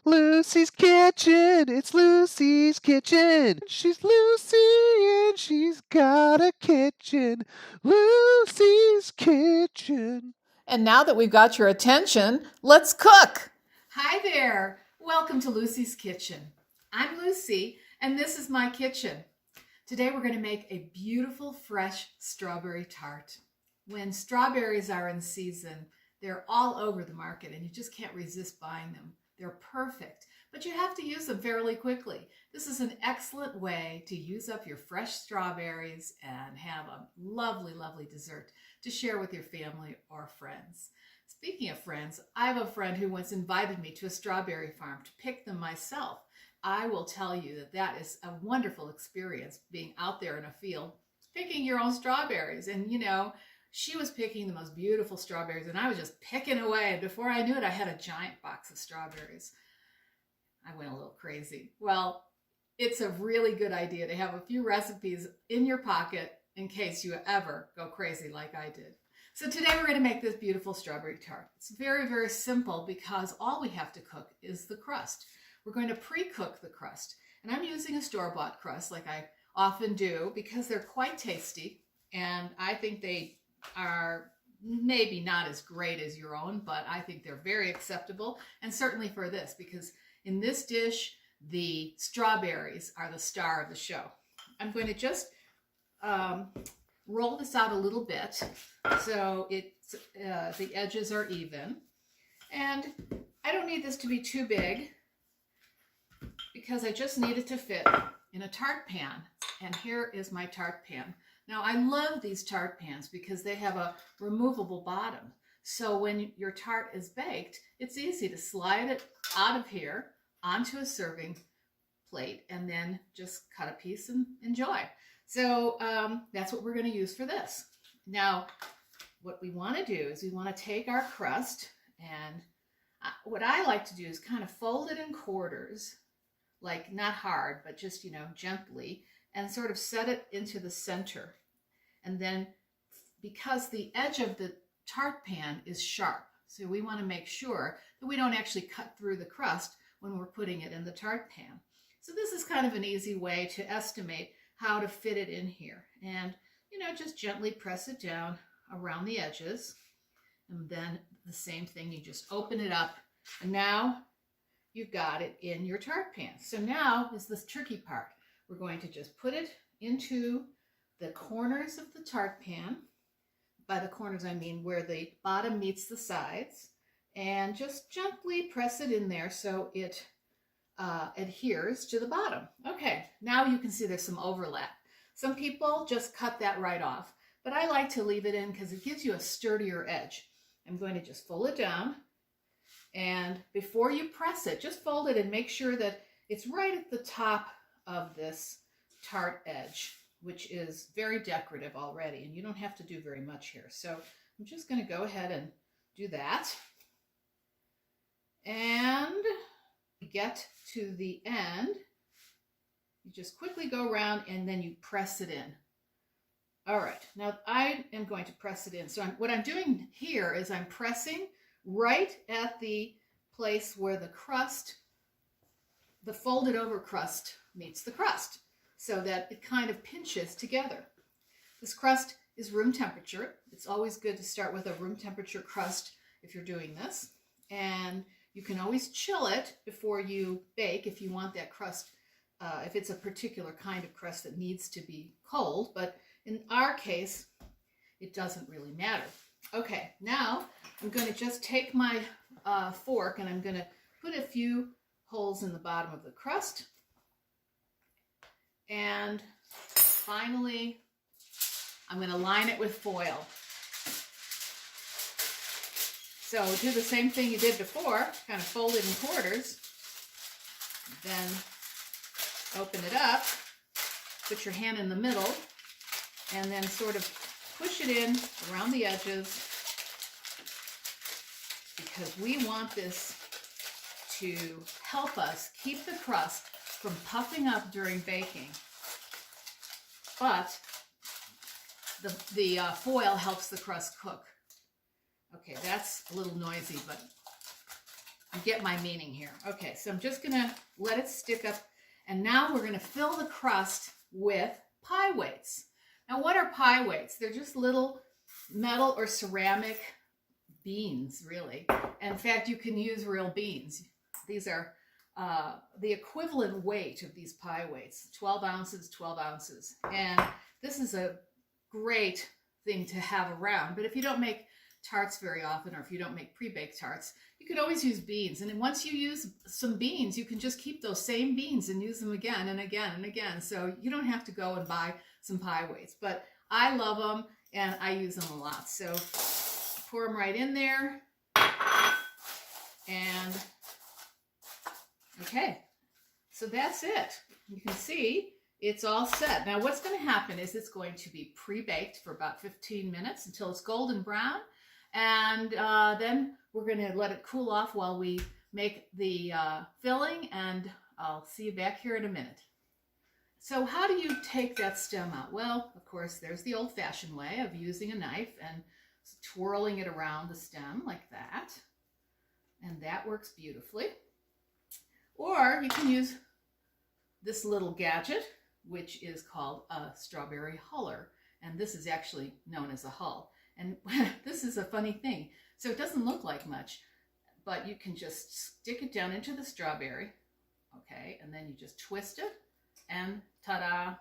Lucy's Kitchen, it's Lucy's Kitchen. She's Lucy and she's got a kitchen. Lucy's Kitchen. And now that we've got your attention, let's cook. Hi there. Welcome to Lucy's Kitchen. I'm Lucy, and this is my kitchen. Today we're going to make a beautiful, fresh strawberry tart. When strawberries are in season, they're all over the market, and you just can't resist buying them. They're perfect, but you have to use them fairly quickly. This is an excellent way to use up your fresh strawberries and have a lovely, lovely dessert to share with your family or friends. Speaking of friends, I have a friend who once invited me to a strawberry farm to pick them myself. I will tell you that that is a wonderful experience, being out there in a field, picking your own strawberries. And she was picking the most beautiful strawberries, and I was just picking away. And before I knew it, I had a giant box of strawberries. I went a little crazy. Well, it's a really good idea to have a few recipes in your pocket in case you ever go crazy like I did. So today we're going to make this beautiful strawberry tart. It's very, very simple because all we have to cook is the crust. We're going to pre-cook the crust. And I'm using a store-bought crust like I often do because they're quite tasty. And I think they are maybe not as great as your own, but I think they're very acceptable. And certainly for this, because in this dish, the strawberries are the star of the show. I'm going to just roll this out a little bit so the edges are even. And I don't need this to be too big because I just need it to fit in a tart pan. And here is my tart pan. Now I love these tart pans because they have a removable bottom. So when your tart is baked, it's easy to slide it out of here onto a serving plate and then just cut a piece and enjoy. So that's what we're going to use for this. Now, what we want to do is we want to take our crust, and what I like to do is kind of fold it in quarters, like not hard, but just, gently, and sort of set it into the center. And then because the edge of the tart pan is sharp, so we want to make sure that we don't actually cut through the crust when we're putting it in the tart pan. So this is kind of an easy way to estimate how to fit it in here. And, just gently press it down around the edges. And then the same thing, you just open it up. And now you've got it in your tart pan. So now is the tricky part. We're going to just put it into the corners of the tart pan. By the corners, I mean where the bottom meets the sides. And just gently press it in there so it adheres to the bottom. Okay, now you can see there's some overlap. Some people just cut that right off, but I like to leave it in because it gives you a sturdier edge. I'm going to just fold it down, and before you press it, just fold it and make sure that it's right at the top of this tart edge, which is very decorative already, and you don't have to do very much here. So I'm just going to go ahead and do that. And get to the end, you just quickly go around and then you press it in. All right, now I am going to press it in. So what I'm doing here is I'm pressing right at the place where the crust, the folded over crust meets the crust, so that it kind of pinches together. This crust is room temperature. It's always good to start with a room temperature crust if you're doing this. And you can always chill it before you bake if you want that crust, if it's a particular kind of crust that needs to be cold. But in our case, it doesn't really matter. Okay, now I'm going to just take my fork and I'm going to put a few holes in the bottom of the crust. And finally, I'm going to line it with foil. So do the same thing you did before, kind of fold it in quarters, then open it up, put your hand in the middle, and then sort of push it in around the edges, because we want this to help us keep the crust from puffing up during baking. But the foil helps the crust cook. Okay, that's a little noisy, but get my meaning here. Okay, so I'm just gonna let it stick up, and now we're gonna fill the crust with pie weights. Now, what are pie weights? They're just little metal or ceramic beans, really. And in fact, you can use real beans. These are the equivalent weight of these pie weights, 12 ounces, 12 ounces. And this is a great thing to have around. But if you don't make tarts very often, or if you don't make pre-baked tarts, you could always use beans. And then once you use some beans, you can just keep those same beans and use them again and again and again. So you don't have to go and buy some pie weights. But I love them and I use them a lot. So pour them right in there. And okay, so that's it. You can see it's all set. Now what's going to happen is it's going to be pre-baked for about 15 minutes until it's golden brown. And then we're going to let it cool off while we make the filling, and I'll see you back here in a minute. So how do you take that stem out? Well, of course, there's the old-fashioned way of using a knife and twirling it around the stem like that. And that works beautifully. Or you can use this little gadget, which is called a strawberry huller. And this is actually known as a hull. And this is a funny thing. So it doesn't look like much, but you can just stick it down into the strawberry, okay? And then you just twist it, and ta-da,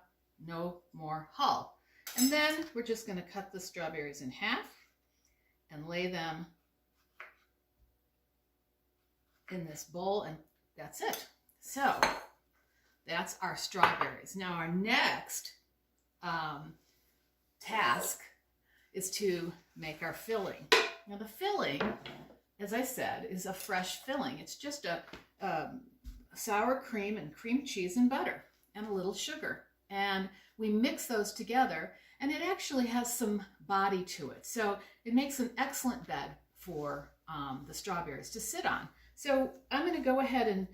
no more hull. And then we're just going to cut the strawberries in half and lay them in this bowl, and that's it. So that's our strawberries. Now our next task is to make our filling. Now the filling, as I said, is a fresh filling. It's just a sour cream and cream cheese and butter and a little sugar. And we mix those together, and it actually has some body to it. So it makes an excellent bed for the strawberries to sit on. So I'm going to go ahead and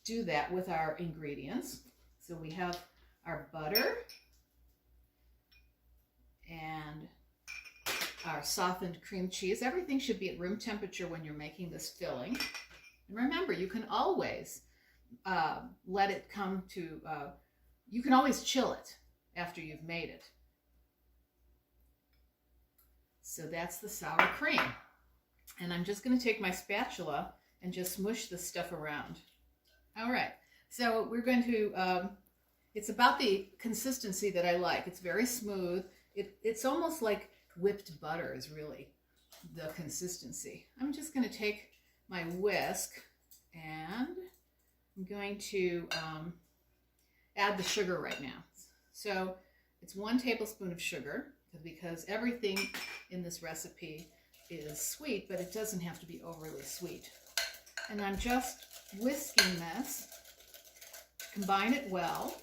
do that with our ingredients. So we have our butter and our softened cream cheese. Everything should be at room temperature when you're making this filling. And remember, you can always let it come to, you can always chill it after you've made it. So that's the sour cream. And I'm just going to take my spatula and just smush this stuff around. All right, so we're going to, it's about the consistency that I like. It's very smooth. It's almost like whipped butter is really the consistency. I'm just going to take my whisk and I'm going to add the sugar right now. So it's 1 tablespoon of sugar, because everything in this recipe is sweet, but it doesn't have to be overly sweet. And I'm just whisking this to combine it well.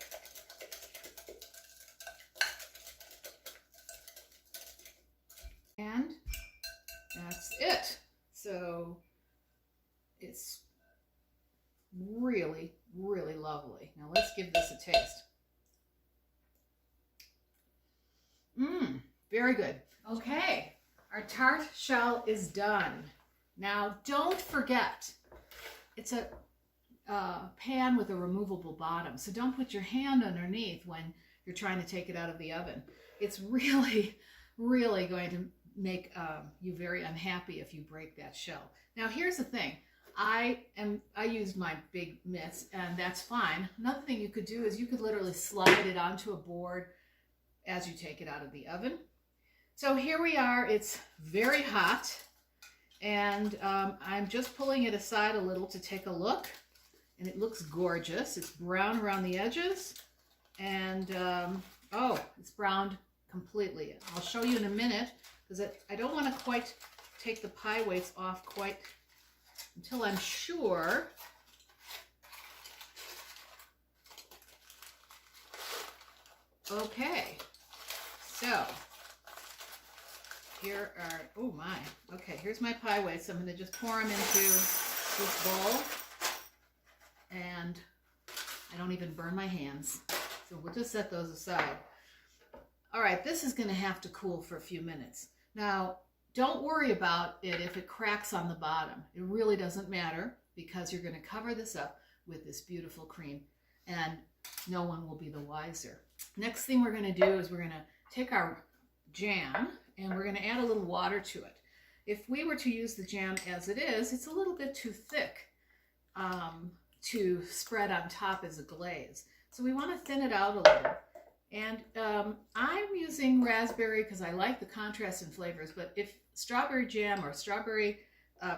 And that's it. So it's really, really lovely. Now let's give this a taste. Very good. Okay, our tart shell is done. Now don't forget, it's a pan with a removable bottom, so don't put your hand underneath when you're trying to take it out of the oven. It's really, really going to make you very unhappy if you break that shell. Now here's the thing. I used my big mitts, and that's fine. Another thing you could do is you could literally slide it onto a board as you take it out of the oven. So here we are. It's very hot, and I'm just pulling it aside a little to take a look, and it looks gorgeous. It's brown around the edges, and oh, it's browned completely. I'll show you in a minute, because I don't want to quite take the pie weights off quite until I'm sure. Okay, so here are, oh my, okay, here's my pie weights. I'm going to just pour them into this bowl, and I don't even burn my hands, so we'll just set those aside. All right, this is going to have to cool for a few minutes. Now, don't worry about it if it cracks on the bottom. It really doesn't matter. because you're going to cover this up with this beautiful cream and no one will be the wiser. Next thing we're going to do is we're going to take our jam and we're going to add a little water to it. If we were to use the jam as it is, it's a little bit too thick to spread on top as a glaze. So we want to thin it out a little. And I'm using raspberry because I like the contrast in flavors, but if strawberry jam or strawberry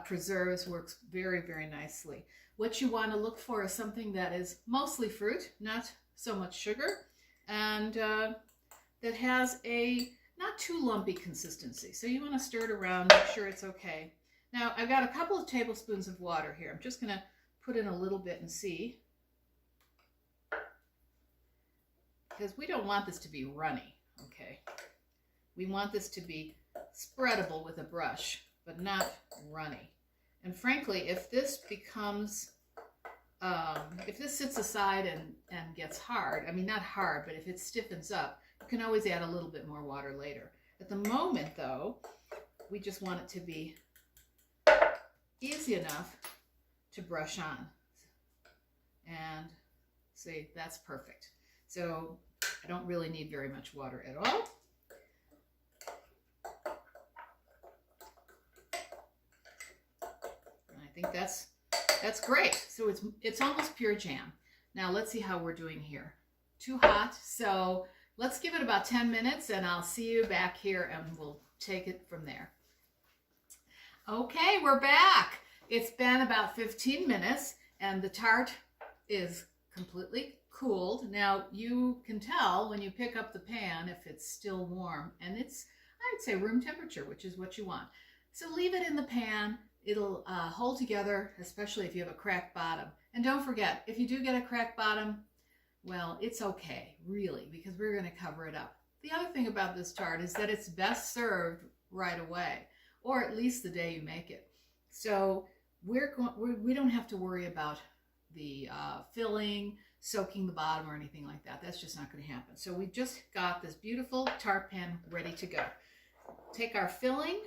preserves works very, very nicely. What you want to look for is something that is mostly fruit, not so much sugar, and that has a not too lumpy consistency. So you want to stir it around, make sure it's okay. Now I've got a couple of tablespoons of water here. I'm just going to put in a little bit and see, because we don't want this to be runny, okay? We want this to be spreadable with a brush, but not runny. And frankly, if this becomes, if this sits aside and gets hard, I mean not hard, but if it stiffens up, you can always add a little bit more water later. At the moment though, we just want it to be easy enough to brush on. And see, that's perfect. So I don't really need very much water at all. And I think that's great. So it's almost pure jam. Now let's see how we're doing here. Too hot, so let's give it about 10 minutes and I'll see you back here and we'll take it from there. Okay, we're back. It's been about 15 minutes and the tart is completely cooled. Now you can tell when you pick up the pan if it's still warm, and it's, I'd say, room temperature, which is what you want. So leave it in the pan. It'll hold together, especially if you have a cracked bottom. And don't forget, if you do get a cracked bottom, well, it's okay, really, because we're going to cover it up. The other thing about this tart is that it's best served right away, or at least the day you make it. So we don't have to worry about the filling, soaking the bottom or anything like that. That's just not going to happen. So we just got this beautiful tart pan ready to go. Take our filling,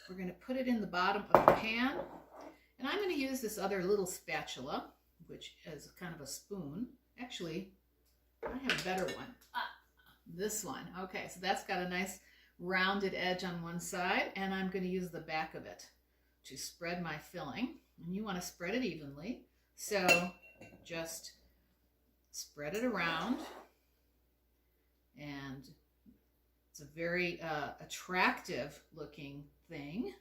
we're going to put it in the bottom of the pan, and I'm going to use this other little spatula, which is kind of a spoon. Actually, I have a better one. This one. Okay, so that's got a nice rounded edge on one side, and I'm going to use the back of it to spread my filling. And you want to spread it evenly, so just spread it around, and it's a very attractive looking thing.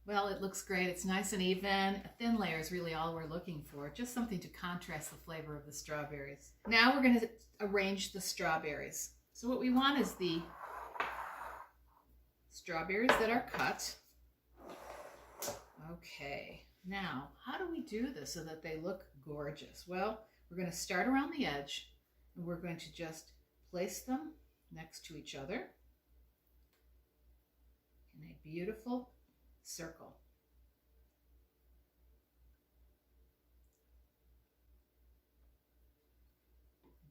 Well, it looks great. It's nice and even. A thin layer is really all we're looking for, just something to contrast the flavor of the strawberries. Now we're going to arrange the strawberries. So what we want is the strawberries that are cut. Okay, now how do we do this so that they look gorgeous? Well, we're going to start around the edge and we're going to just place them next to each other in a beautiful circle.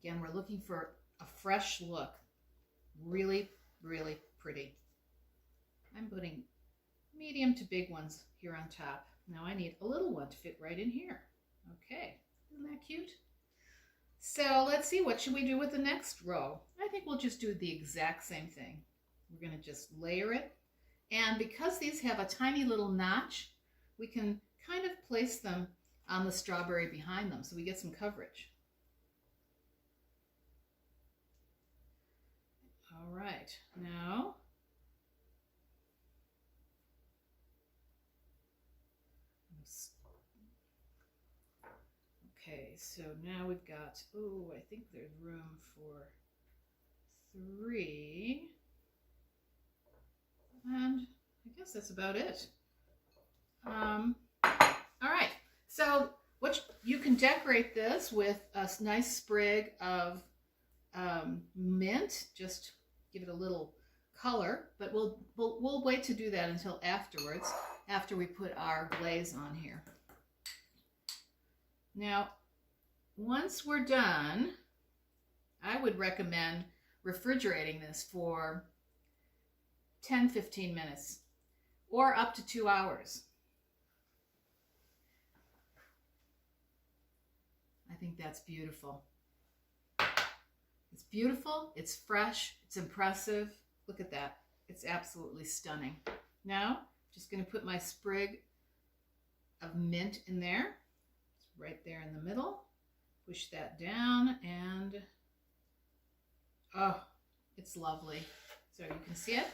Again, we're looking for a fresh look. Really, really pretty. I'm putting medium to big ones here on top. Now I need a little one to fit right in here. Okay, isn't that cute? So let's see, what should we do with the next row? I think we'll just do the exact same thing. We're going to just layer it. And because these have a tiny little notch, we can kind of place them on the strawberry behind them so we get some coverage. All right, now okay, so now we've got, oh, I think there's room for 3. And I guess that's about it. All right, so you can decorate this with a nice sprig of mint. Just give it a little color, but we'll wait to do that until afterwards, after we put our glaze on here. Now, once we're done, I would recommend refrigerating this for 10-15 minutes or up to 2 hours. think that's beautiful. It's beautiful, it's fresh, it's impressive. Look at that. It's absolutely stunning. Now, I'm just going to put my sprig of mint in there. It's right there in the middle. Push that down and, oh, it's lovely. So you can see it.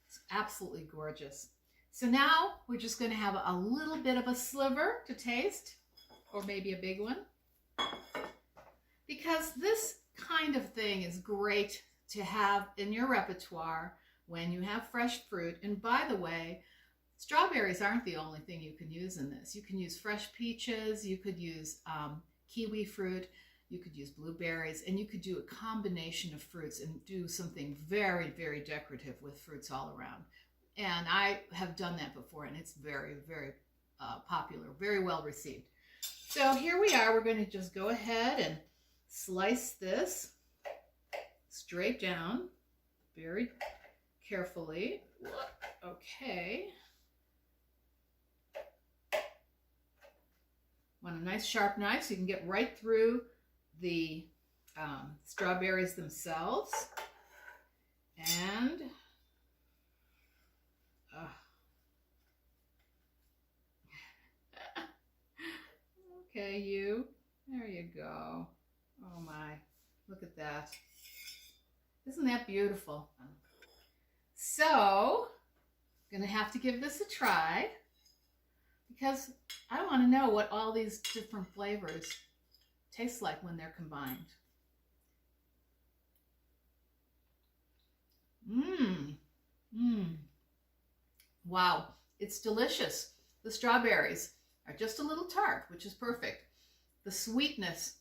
It's absolutely gorgeous. So now we're just going to have a little bit of a sliver to taste, or maybe a big one, because this kind of thing is great to have in your repertoire when you have fresh fruit. And by the way, strawberries aren't the only thing you can use in this. You can use fresh peaches, you could use kiwi fruit, you could use blueberries, and you could do a combination of fruits and do something very, very decorative with fruits all around. And I have done that before, and it's very, very popular, very well received. So here we are. We're going to just go ahead and slice this straight down very carefully. Okay. Want a nice sharp knife so you can get right through the strawberries themselves. And okay, there you go. Oh my, look at that. Isn't that beautiful? So, I'm gonna have to give this a try because I want to know what all these different flavors taste like when they're combined. Wow, it's delicious. The strawberries are just a little tart, which is perfect. The sweetness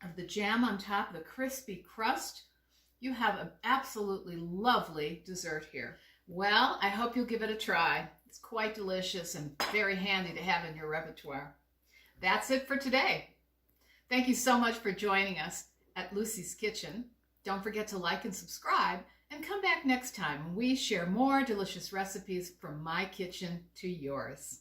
of the jam on top of the crispy crust. You have an absolutely lovely dessert here. Well, I hope you'll give it a try. It's quite delicious and very handy to have in your repertoire. That's it for today. Thank you so much for joining us at Lucy's Kitchen. Don't forget to like and subscribe, and come back next time when we share more delicious recipes from my kitchen to yours.